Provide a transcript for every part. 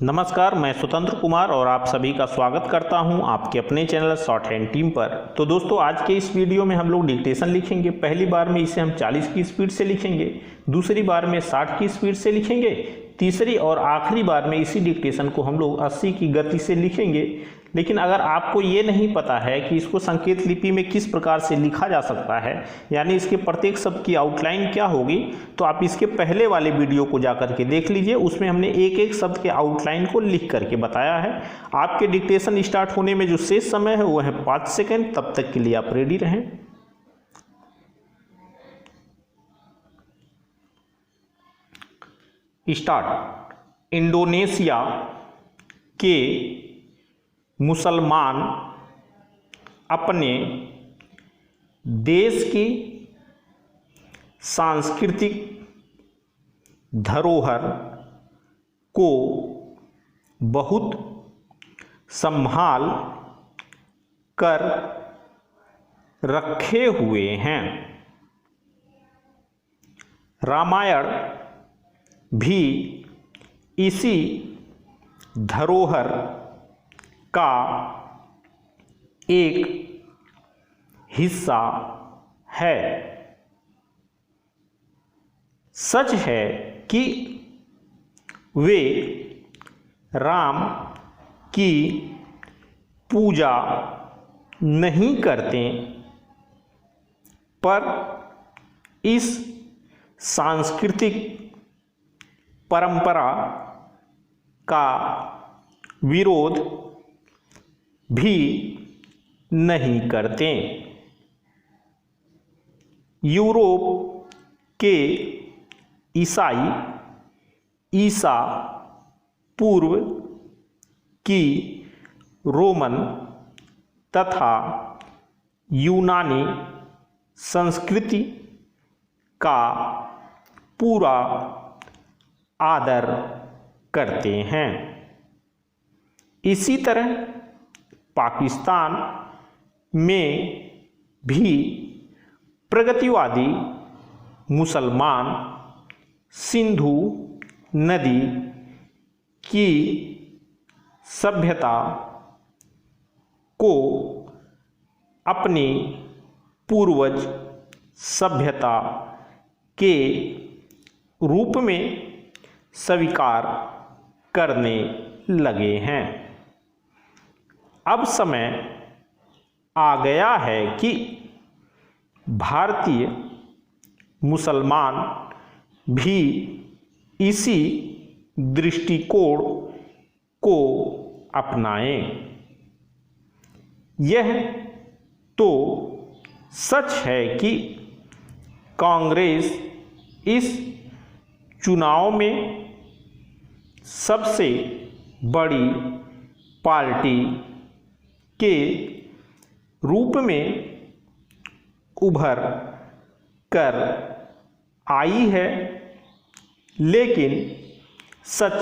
नमस्कार, मैं स्वतंत्र कुमार और आप सभी का स्वागत करता हूं आपके अपने चैनल शॉर्ट हैंड टीम पर। तो दोस्तों, आज के इस वीडियो में हम लोग डिक्टेशन लिखेंगे। पहली बार में इसे हम 40 की स्पीड से लिखेंगे, दूसरी बार में 60 की स्पीड से लिखेंगे, तीसरी और आखिरी बार में इसी डिक्टेशन को हम लोग 80 की गति से लिखेंगे। लेकिन अगर आपको ये नहीं पता है कि इसको संकेत लिपि में किस प्रकार से लिखा जा सकता है, यानी इसके प्रत्येक शब्द की आउटलाइन क्या होगी, तो आप इसके पहले वाले वीडियो को जाकर के देख लीजिए। उसमें हमने एक एक शब्द के आउटलाइन को लिख करके बताया है। आपके डिक्टेशन स्टार्ट होने में जो शेष समय है वो है 5 सेकेंड। तब तक के लिए आप रेडी रहें। स्टार्ट। इंडोनेशिया के मुसलमान अपने देश की सांस्कृतिक धरोहर को बहुत संभाल कर रखे हुए हैं। रामायण भी इसी धरोहर का एक हिस्सा है। सच है कि वे राम की पूजा नहीं करते, पर इस सांस्कृतिक परंपरा का विरोध भी नहीं करते। यूरोप के ईसाई ईसा पूर्व की रोमन तथा यूनानी संस्कृति का पूरा आदर करते हैं। इसी तरह पाकिस्तान में भी प्रगतिवादी मुसलमान सिंधु नदी की सभ्यता को अपनी पूर्वज सभ्यता के रूप में स्वीकार करने लगे हैं। अब समय आ गया है कि भारतीय मुसलमान भी इसी दृष्टिकोण को अपनाएं। यह तो सच है कि कांग्रेस इस चुनाव में सबसे बड़ी पार्टी के रूप में उभर कर आई है, लेकिन सच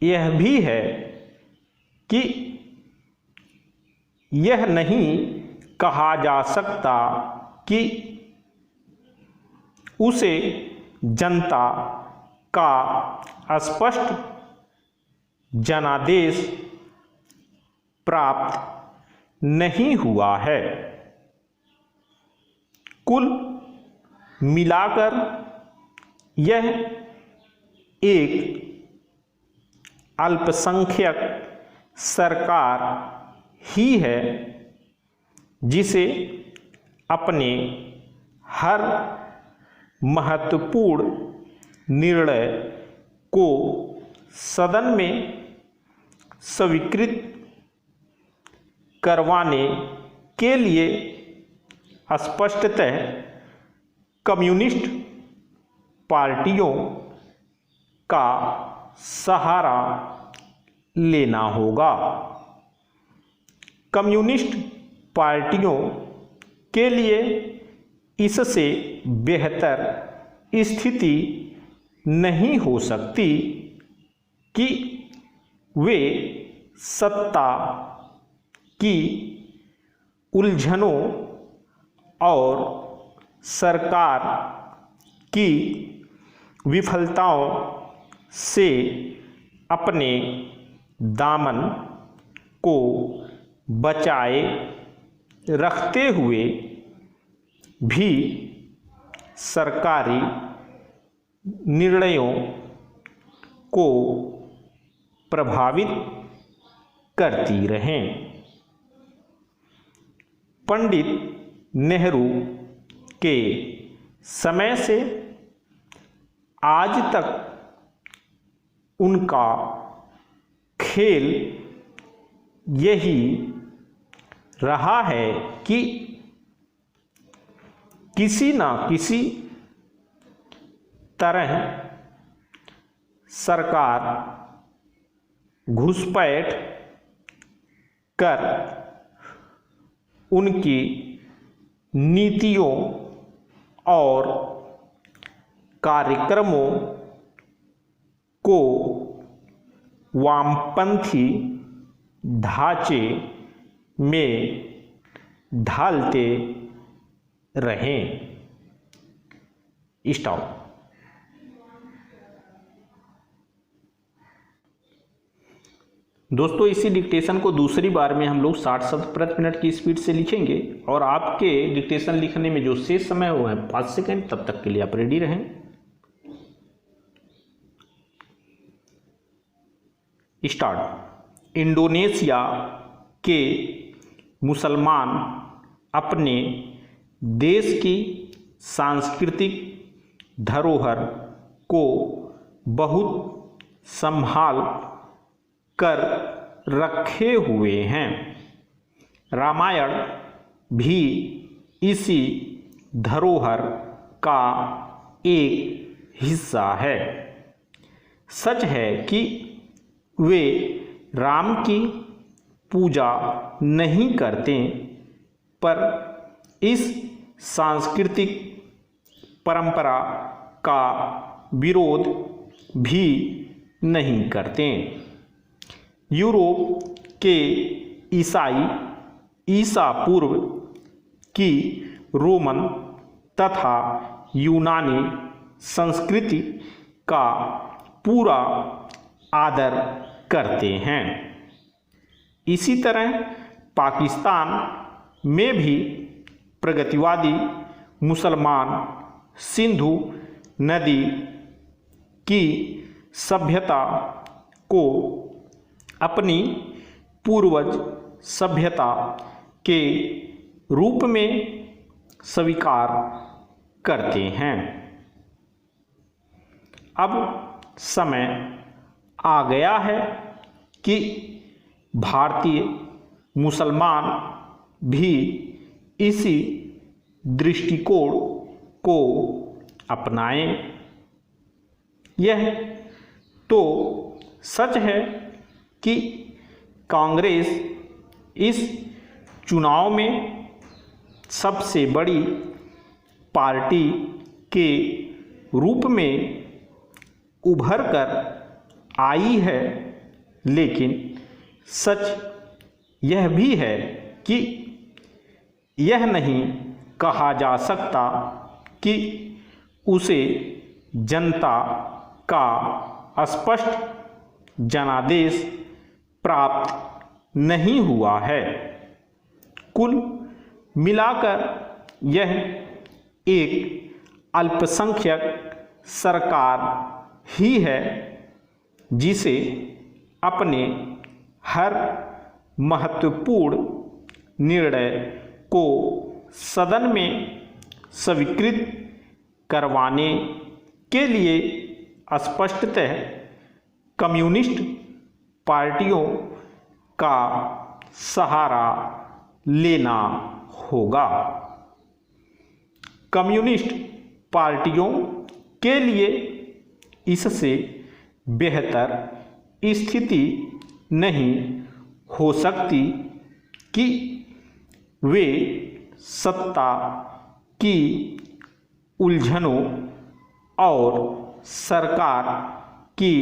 यह भी है कि यह नहीं कहा जा सकता कि उसे जनता का स्पष्ट जनादेश प्राप्त नहीं हुआ है। कुल मिलाकर यह एक अल्पसंख्यक सरकार ही है, जिसे अपने हर महत्वपूर्ण निर्णय को सदन में स्वीकृत करवाने के लिए स्पष्टतः कम्युनिस्ट पार्टियों का सहारा लेना होगा। कम्युनिस्ट पार्टियों के लिए इससे बेहतर स्थिति नहीं हो सकती कि वे सत्ता की उलझनों और सरकार की विफलताओं से अपने दामन को बचाए रखते हुए भी सरकारी निर्णयों को प्रभावित करती रहें। पंडित नेहरू के समय से आज तक उनका खेल यही रहा है कि किसी न किसी तरह सरकार घुसपैठ कर उनकी नीतियों और कार्यक्रमों को वामपंथी ढांचे में ढालते रहें। स्टॉप। दोस्तों इसी डिक्टेशन को दूसरी बार में हम लोग 60 शब्द प्रति मिनट की स्पीड से लिखेंगे और आपके डिक्टेशन लिखने में जो शेष समय वो है 5 सेकंड। तब तक के लिए आप रेडी रहें। स्टार्ट। इंडोनेशिया के मुसलमान अपने देश की सांस्कृतिक धरोहर को बहुत संभाल कर रखे हुए हैं। रामायण भी इसी धरोहर का एक हिस्सा है। सच है कि वे राम की पूजा नहीं करते, पर इस सांस्कृतिक परंपरा का विरोध भी नहीं करते। यूरोप के ईसाई ईसा पूर्व की रोमन तथा यूनानी संस्कृति का पूरा आदर करते हैं। इसी तरह पाकिस्तान में भी प्रगतिवादी मुसलमान सिंधु नदी की सभ्यता को अपनी पूर्वज सभ्यता के रूप में स्वीकार करते हैं। अब समय आ गया है कि भारतीय मुसलमान भी इसी दृष्टिकोण को अपनाएं। यह तो सच है कि कांग्रेस इस चुनाव में सबसे बड़ी पार्टी के रूप में उभर कर आई है, लेकिन सच यह भी है कि यह नहीं कहा जा सकता कि उसे जनता का स्पष्ट जनादेश प्राप्त नहीं हुआ है। कुल मिलाकर यह एक अल्पसंख्यक सरकार ही है जिसे अपने हर महत्वपूर्ण निर्णय को सदन में स्वीकृत करवाने के लिए स्पष्टतः कम्युनिस्ट पार्टियों का सहारा लेना होगा। कम्युनिस्ट पार्टियों के लिए इससे बेहतर स्थिति नहीं हो सकती कि वे सत्ता की उलझनों और सरकार की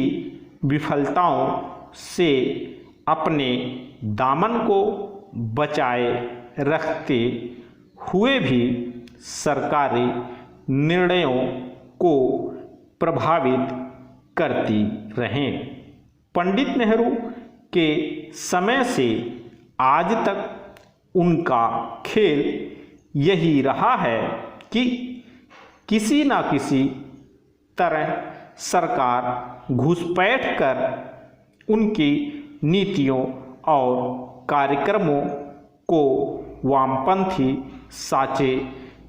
विफलताओं से अपने दामन को बचाए रखते हुए भी सरकारी निर्णयों को प्रभावित करती रहें। पंडित नेहरू के समय से आज तक उनका खेल यही रहा है कि किसी न किसी तरह सरकार घुसपैठ कर उनकी नीतियों और कार्यक्रमों को वामपंथी साँचे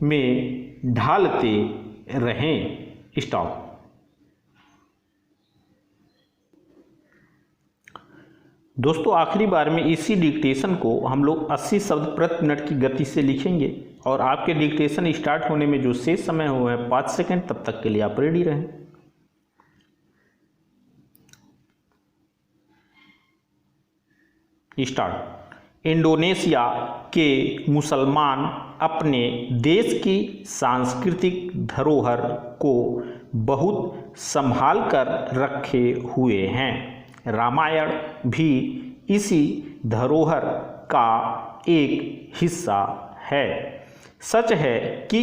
में ढालते रहें। स्टॉप। दोस्तों आखिरी बार में इसी डिक्टेशन को हम लोग 80 शब्द प्रति मिनट की गति से लिखेंगे और आपके डिक्टेशन स्टार्ट होने में जो शेष समय हुआ है 5 सेकंड, तब तक के लिए आप रेडी रहें। स्टार्ट। इंडोनेशिया के मुसलमान अपने देश की सांस्कृतिक धरोहर को बहुत संभाल कर रखे हुए हैं। रामायण भी इसी धरोहर का एक हिस्सा है। सच है कि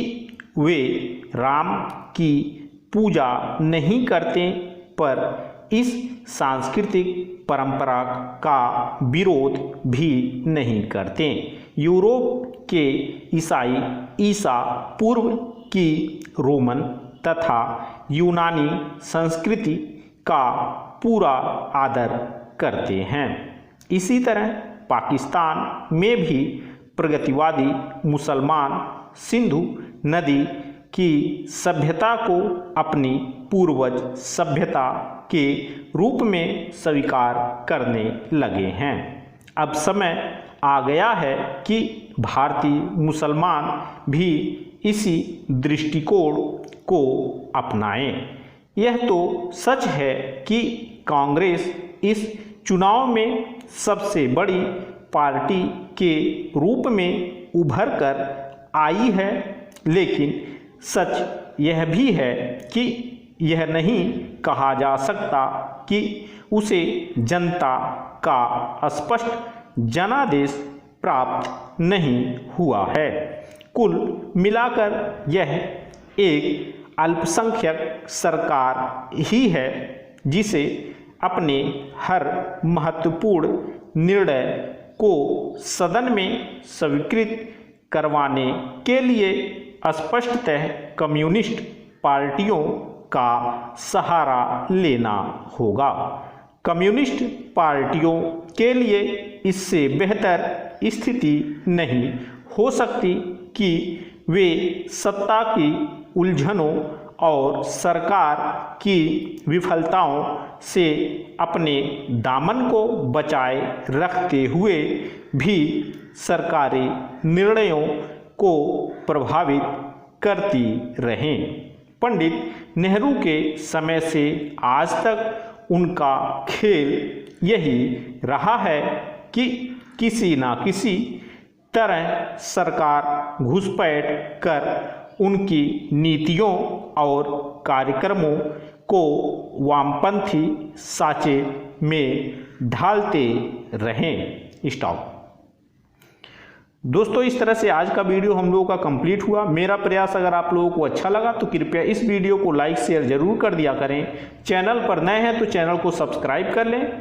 वे राम की पूजा नहीं करते, पर इस सांस्कृतिक परंपरा का विरोध भी नहीं करते। यूरोप के ईसाई ईसा पूर्व की रोमन तथा यूनानी संस्कृति का पूरा आदर करते हैं। इसी तरह पाकिस्तान में भी प्रगतिवादी मुसलमान सिंधु नदी की सभ्यता को अपनी पूर्वज सभ्यता के रूप में स्वीकार करने लगे हैं। अब समय आ गया है कि भारतीय मुसलमान भी इसी दृष्टिकोण को अपनाएं। यह तो सच है कि कांग्रेस इस चुनाव में सबसे बड़ी पार्टी के रूप में उभर कर आई है, लेकिन सच यह भी है कि यह नहीं कहा जा सकता कि उसे जनता का स्पष्ट जनादेश प्राप्त नहीं हुआ है। कुल मिलाकर यह एक अल्पसंख्यक सरकार ही है जिसे अपने हर महत्वपूर्ण निर्णय को सदन में स्वीकृत करवाने के लिए स्पष्टतः कम्युनिस्ट पार्टियों का सहारा लेना होगा। कम्युनिस्ट पार्टियों के लिए इससे बेहतर स्थिति नहीं हो सकती कि वे सत्ता की उलझनों और सरकार की विफलताओं से अपने दामन को बचाए रखते हुए भी सरकारी निर्णयों को प्रभावित करती रहें। पंडित नेहरू के समय से आज तक उनका खेल यही रहा है कि किसी न किसी तरह सरकार घुसपैठ कर उनकी नीतियों और कार्यक्रमों को वामपंथी साँचे में ढालते रहें। स्टॉप। दोस्तों इस तरह से आज का वीडियो हम लोगों का कंप्लीट हुआ। मेरा प्रयास अगर आप लोगों को अच्छा लगा तो कृपया इस वीडियो को लाइक शेयर जरूर कर दिया करें। चैनल पर नए हैं तो चैनल को सब्सक्राइब कर लें।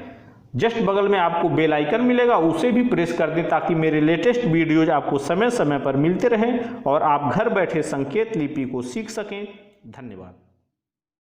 जस्ट बगल में आपको बेल आइकन मिलेगा, उसे भी प्रेस कर दें ताकि मेरे लेटेस्ट वीडियोज आपको समय समय पर मिलते रहें और आप घर बैठे संकेत लिपि को सीख सकें। धन्यवाद।